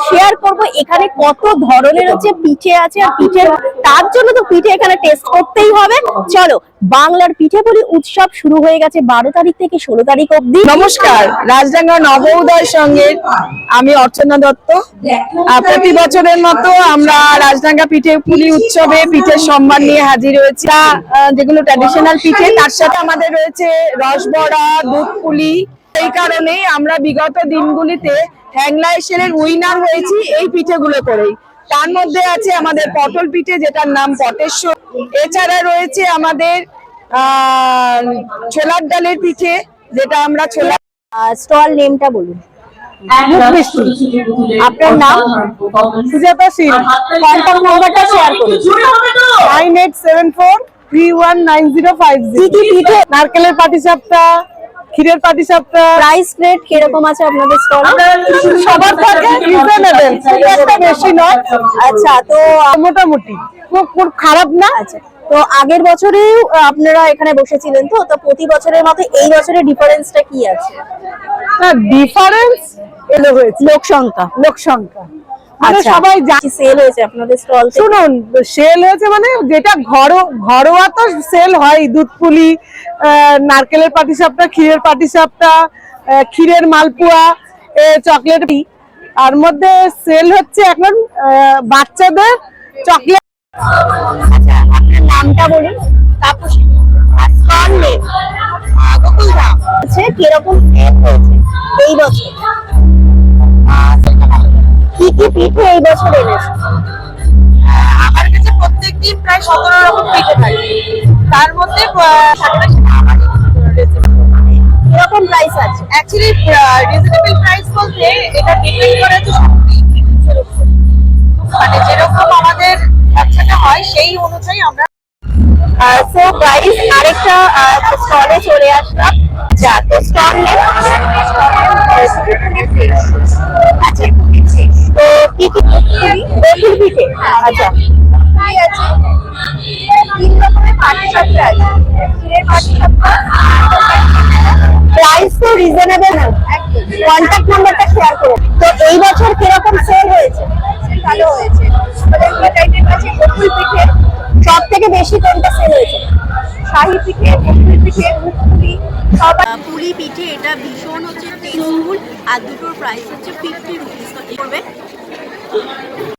Share করব এখানে কত ধরনের হচ্ছে পিঠে আছে, আর পিঠের তার জন্য তো পিঠে এখানে টেস্ট করতেই হবে। চলো, বাংলার পিঠেপুলি উৎসব শুরু হয়ে গেছে 12 তারিখ থেকে 16 তারিখ অবধি। নমস্কার, রাজডাঙ্গা নবোদয় সঙ্গের আমি অর্চনা দত্ত। প্রতি বছরের মতো আমরা রাজডাঙ্গা পিঠেপুলি উৎসবে পিঠের সম্মান নিয়ে হাজির হয়েছি। যেগুলো ট্র্যাডিশনাল পিঠে, তার সাথে আমাদের রয়েছে রসবড়া, দুধ পুলি। এই কারণেই আমরা বিগত দিনগুলিতে হ্যাংলা এসেলের উইনার হয়েছি এই পিঠেগুলো করেই। তার মধ্যে আছে আমাদের পটল পিঠে, যেটার নাম পটেশ্বর। এছাড়া রয়েছে আমাদের ছোলার ডালের পিঠে, যেটা আমরা ছোলা। স্টল নেমটা বলুন। আপনার নাম? সুজাতা সিং। কন্টাক্ট নাম্বারটা শেয়ার করুন। 9874319050। কি কি পিঠে? নারকেলের পাটিসাপটা, ক্ষীরের পাটিসাপটা। প্রাইস রেট কিরকম আছে আপনাদের স্টলে? সবার থাকে রিজনেবল, খুব একটা বেশি নয়। আচ্ছা, তো মোটামুটি, খুব খারাপ না। আচ্ছা, তো আগের বছরেও আপনারা এখানে বসেছিলেন, তো তো প্রতি বছরের মতো এই বছরের ডিফারেন্সটা কি আছে? ডিফারেন্স এলো হয়েছে লোক সংখ্যা। মানে সবাই সেল হয়েছে আপনাদের স্টল। শুনুন, সেল হয়েছে মানে যেটা ঘরোয়া তো সেল হয়, দুধ পুলি, নারকেলের পাটিসাপটা, ক্ষীরের পাটিসাপটা, ক্ষীরের মালপোয়া, চকলেট। আর মধ্যে সেল হচ্ছে এখন বাচ্চাদের চকলেট। আচ্ছা, আপনার নামটা বলুন। তাপসী। আর স্টল নেম গোকুলধাম। আচ্ছা, কিরকম সেল হয়েছে এই বছর? কি কি পিঠে এই বছর এনেছে? আমার কাছে প্রত্যেকদিন প্রায় 17 রকম পিঠে থাকে, তার মধ্যে কিরকম প্রাইস আছে? অ্যাকচুয়ালি রিজনেবল প্রাইস বলতে এটা ডিপেন্ড করে যে মানে যেরকম আমাদের খরচাটা হয় সেই অনুযায়ী আমরা। সো গাইস, আরেকটা স্টলে চলে আসলাম। যা তো স্টল নেম। আচ্ছা, তো কি কি বেগুন পিঠে? আচ্ছা, তিন রকমের পাটিসাপটা আছে। ক্ষীরের পাটিসাপটা, প্রাইস তো রিজনেবল না। কন্টাক্ট নাম্বারটা শেয়ার করুন। তো এই বছর কিরকম সেল হয়েছে? ভালো হয়েছে। সব থেকে বেশি কোনটা সেল হয়েছে? শাহী পিঠে, পিঠে, মুখপুলি, পুলি পিঠে। এটা ভীষণ হচ্ছে টেস্টফুল, আর দুটোর প্রাইস হচ্ছে 50 রুপিস। করবে।